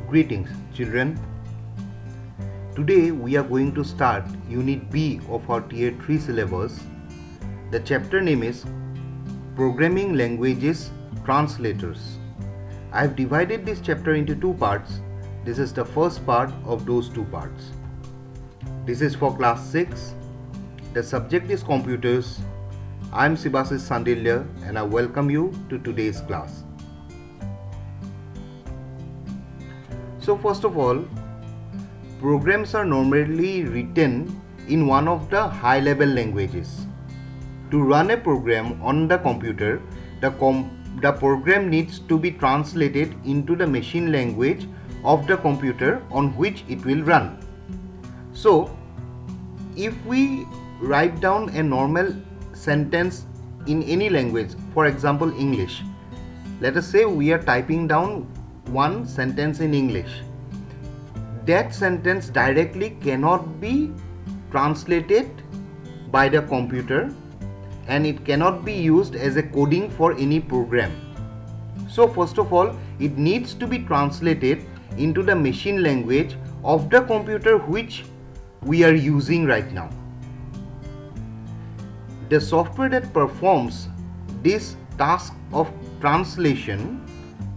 Greetings, children. Today we are going to start Unit B of our Tier 3 syllabus. The chapter name is Programming Languages Translators. I have divided this chapter into two parts. This is the first part of those two parts. This is for class 6. The subject is computers. I am Sibasis Sandilya and I welcome you to today's class. So first of all, programs are normally written in one of the high-level languages. To run a program on the computer, the program needs to be translated into the machine language of the computer on which it will run. So, if we write down a normal sentence in any language, for example English, let us say we are typing down one sentence in English. That sentence directly cannot be translated by the computer and it cannot be used as a coding for any program. So first of all, it needs to be translated into the machine language of the computer which we are using right now. The software that performs this task of translation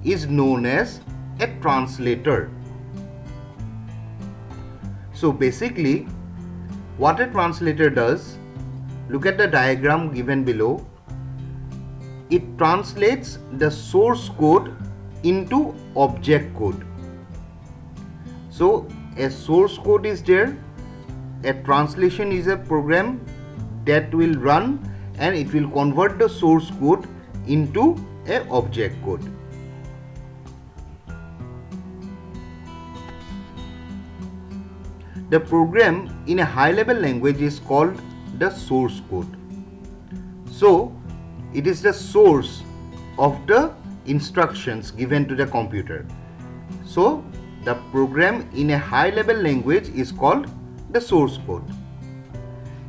is known as a translator. So basically, what a translator does, look at the diagram given below. It translates the source code into object code. So a source code is there, a translation is a program that will run and it will convert the source code into an object code. The program in a high-level language is called the source code. So, it is the source of the instructions given to the computer. So, the program in a high-level language is called the source code.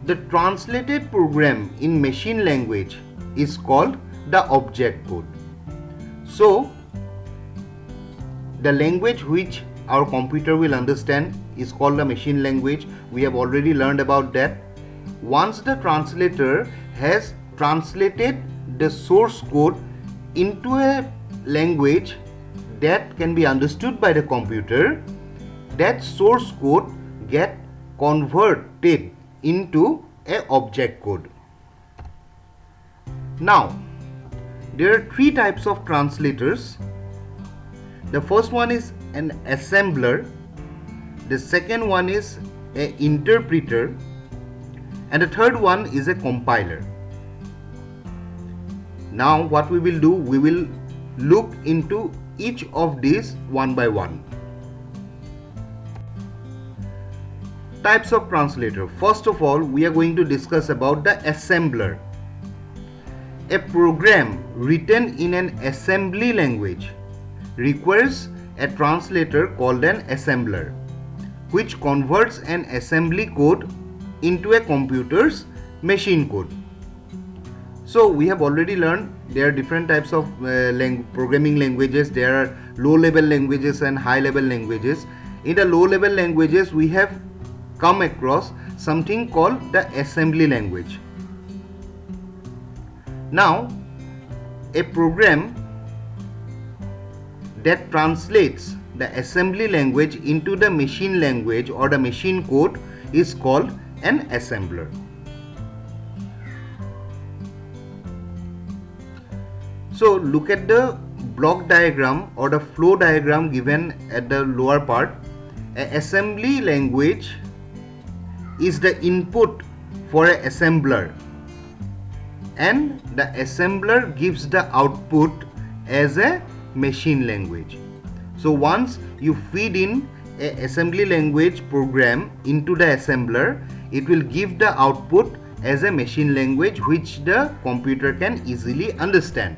The translated program in machine language is called the object code. So, the language which our computer will understand is called the machine language. We have already learned about that. Once the translator has translated the source code into a language that can be understood by the computer, that source code gets converted into an object code. Now, there are three types of translators. The first one is an assembler, the second one is an interpreter, and the third one is a compiler. Now what we will do, we will look into each of these one by one. Types of translator. First of all, we are going to discuss about the assembler. A program written in an assembly language requires a translator called an assembler, which converts an assembly code into a computer's machine code. So we have already learned there are different types of programming languages. There are low-level languages and high-level languages. In the low-level languages, we have come across something called the assembly language. Now, a program that translates the assembly language into the machine language or the machine code is called an assembler. So look at the block diagram or the flow diagram given at the lower part. An assembly language is the input for an assembler and the assembler gives the output as a machine language. So once you feed in an assembly language program into the assembler, it will give the output as a machine language which the computer can easily understand.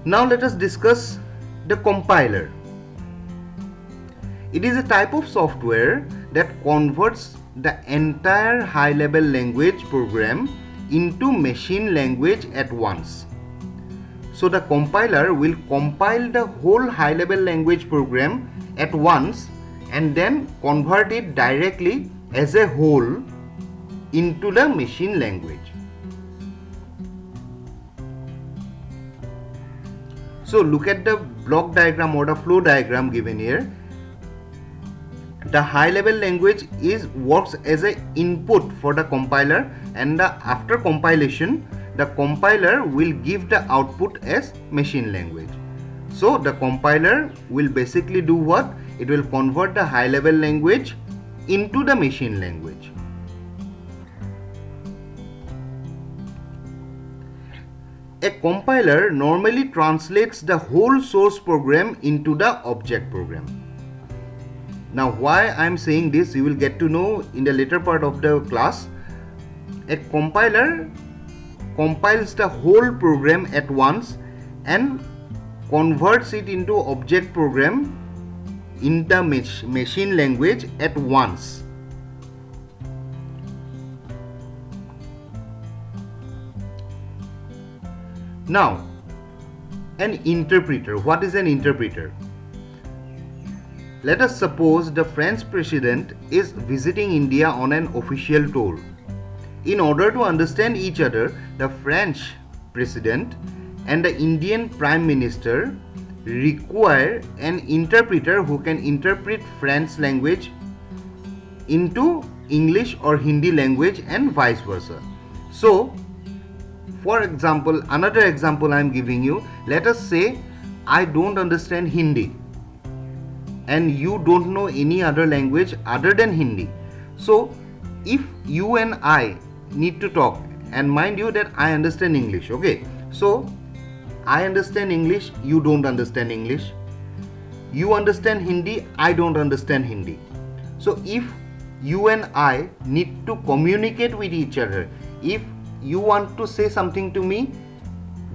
Now let us discuss the compiler. It is a type of software that converts the entire high-level language program into machine language at once. So the compiler will compile the whole high level language program at once and then convert it directly as a whole into the machine language. So look at the block diagram or the flow diagram given here. The high level language works as an input for the compiler, and after compilation the compiler will give the output as machine language. So the compiler will basically do what? It will convert the high level language into the machine language. A compiler normally translates the whole source program into the object program. Now why I am saying this, you will get to know in the later part of the class. A compiler compiles the whole program at once and converts it into object program in the machine language at once. Now, an interpreter. What is an interpreter? Let us suppose the French president is visiting India on an official tour. In order to understand each other, the French president and the Indian prime minister require an interpreter who can interpret French language into English or Hindi language and vice versa. So, for example, another example I am giving you, let us say I don't understand Hindi and you don't know any other language other than Hindi. So if you and I need to talk, and mind you that I understand English, okay, so I understand English, you don't understand English, you understand Hindi, I don't understand Hindi. So if you and I need to communicate with each other, if you want to say something to me,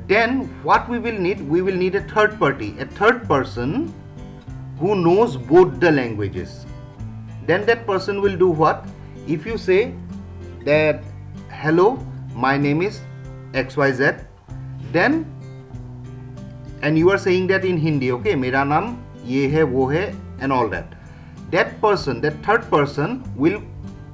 then what we will need a third party, a third person who knows both the languages. Then that person will do what? If you say that hello, my name is XYZ, then, and you are saying that in Hindi, okay, mera naam ye hai wo hai and all that, that person, that third person will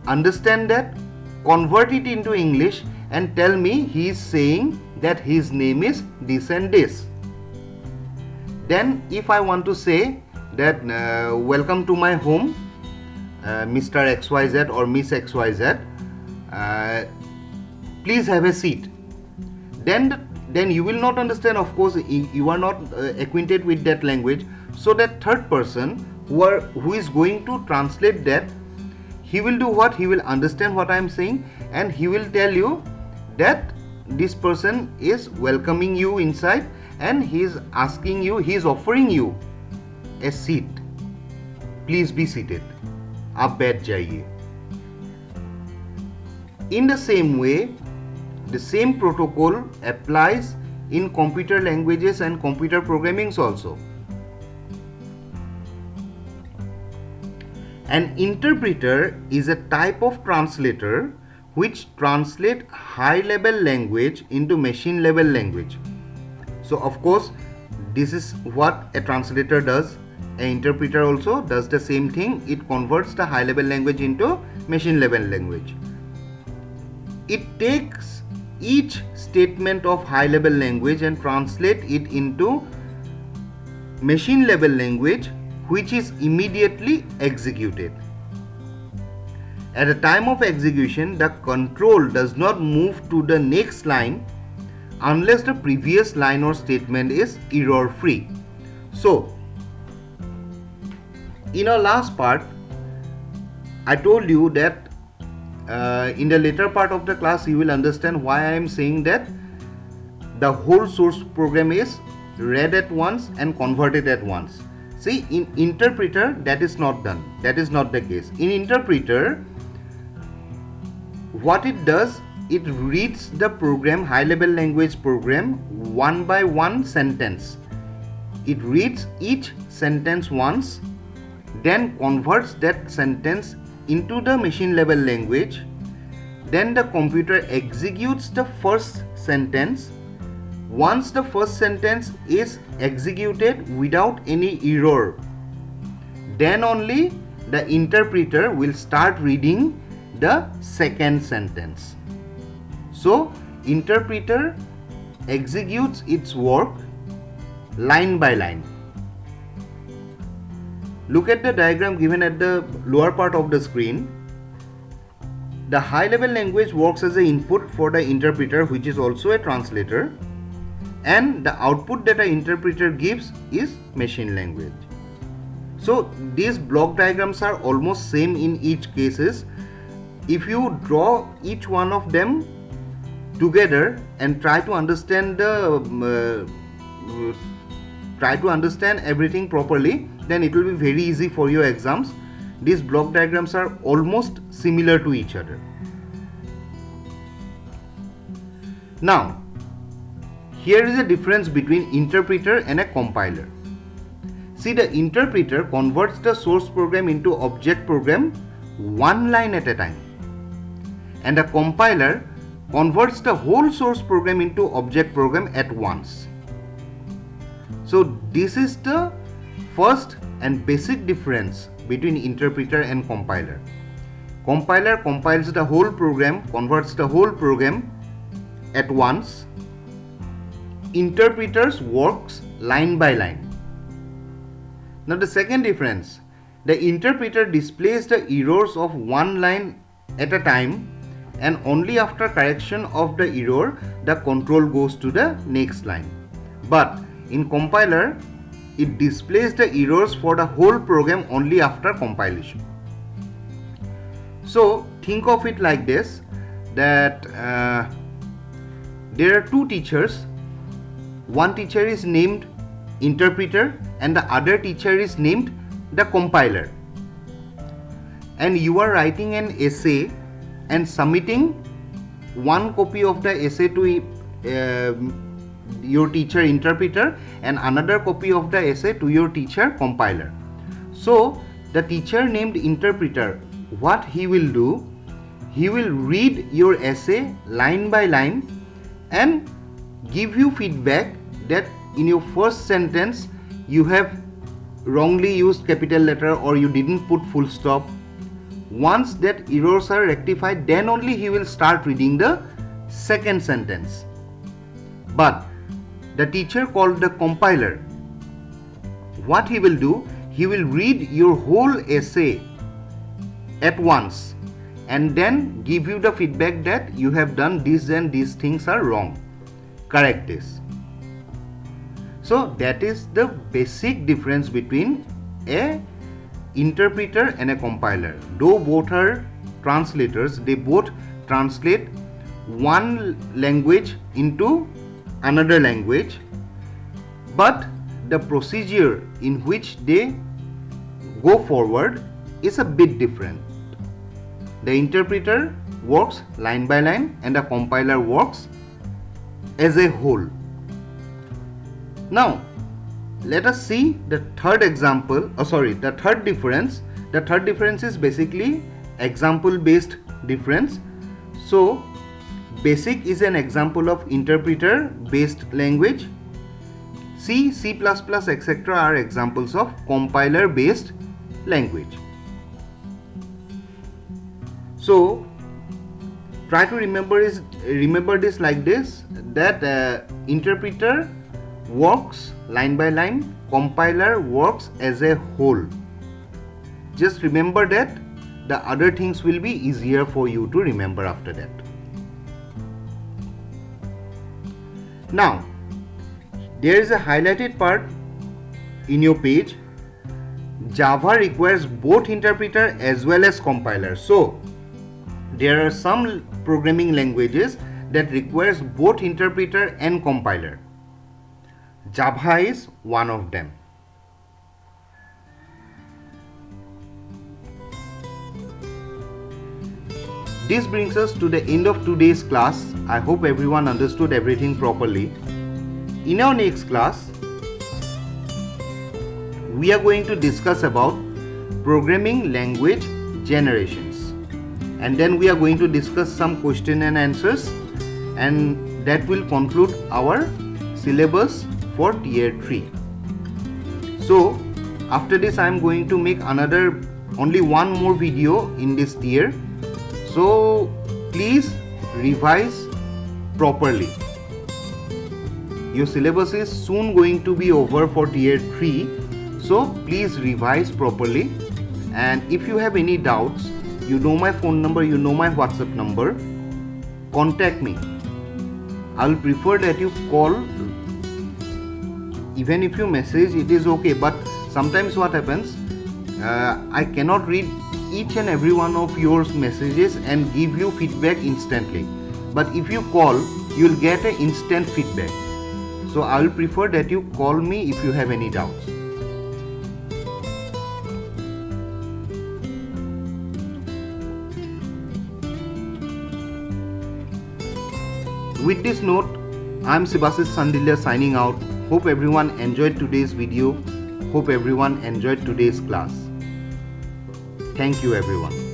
understand that, convert it into English and tell me he is saying that his name is this and this. Then if I want to say that welcome to my home, Mr. XYZ or Miss XYZ, please have a seat. Then you will not understand, of course, you are not acquainted with that language. So that third person who is going to translate that, he will do what? He will understand what I am saying and he will tell you that this person is welcoming you inside and he is asking you, he is offering you a seat. Please be seated. Aap baith jaiye. In the same way, the same protocol applies in computer languages and computer programming also. An interpreter is a type of translator which translate high level language into machine level language. So of course, this is what a translator does. An interpreter also does the same thing. It converts the high level language into machine level language. It takes each statement of high level language and translate it into machine level language, which is immediately executed. At the time of execution, the control does not move to the next line unless the previous line or statement is error free. So, in our last part, I told you that in the later part of the class you will understand why I am saying that the whole source program is read at once and converted at once. See, in interpreter that is not done. That is not the case. In interpreter, what it does, it reads the program, high level language program, one by one sentence. It reads each sentence once, then converts that sentence into the machine level language. Then the computer executes the first sentence once the first sentence is executed without any error, then only the interpreter will start reading the second sentence. So, interpreter executes its work line by line. Look at the diagram given at the lower part of the screen. The high-level language works as an input for the interpreter, which is also a translator, and the output that the interpreter gives is machine language. So these block diagrams are almost same in each cases. If you draw each one of them together and try to understand everything properly, then it will be very easy for your exams. These block diagrams are almost similar to each other. Now, here is a difference between interpreter and a compiler. See, the interpreter converts the source program into object program one line at a time, and the compiler converts the whole source program into object program at once. So this is the first and basic difference between interpreter and compiler. Compiler compiles the whole program, converts the whole program at once. Interpreters works line by line. Now the second difference, the interpreter displays the errors of one line at a time, and only after correction of the error, the control goes to the next line. But in compiler, it displays the errors for the whole program only after compilation. So think of it like this, that there are two teachers. One teacher is named interpreter and the other teacher is named the compiler. And you are writing an essay and submitting one copy of the essay to your teacher interpreter and another copy of the essay to your teacher compiler. So the teacher named interpreter, what he will do, he will read your essay line by line and give you feedback that in your first sentence you have wrongly used capital letter or you didn't put full stop. Once that errors are rectified, then only he will start reading the second sentence. But the teacher called the compiler, what he will do, he will read your whole essay at once and then give you the feedback that you have done this and these things are wrong. Correct this. So that is the basic difference between a interpreter and a compiler. Though both are translators, they both translate one language into another language, but the procedure in which they go forward is a bit different. The interpreter works line by line and the compiler works as a whole. Now let us see the third difference. The third difference is basically example based difference. So basic is an example of interpreter based language. C, C++, etc. are examples of compiler based language. So try to remember this like this, that interpreter works line by line, compiler works as a whole. Just remember that, the other things will be easier for you to remember after that. Now there is a highlighted part in your page. Java requires both interpreter as well as compiler. So there are some programming languages that requires both interpreter and compiler. Java is one of them. This brings us to the end of today's class. I hope everyone understood everything properly. In our next class, we are going to discuss about programming language generations, and then we are going to discuss some question and answers, and that will conclude our syllabus for tier 3. So after this I am going to make only one more video in this tier. So please revise properly. Your syllabus is soon going to be over for tier 3. So please revise properly. And if you have any doubts, you know my phone number, you know my WhatsApp number. Contact me. I'll prefer that you call. Even if you message, it is okay, but sometimes what happens, I cannot read each and every one of your messages and give you feedback instantly. But if you call, you'll get an instant feedback. So I'll prefer that you call me if you have any doubts. With this note, I'm Sibasis Sandilya signing out. Hope everyone enjoyed today's video. Hope everyone enjoyed today's class. Thank you everyone.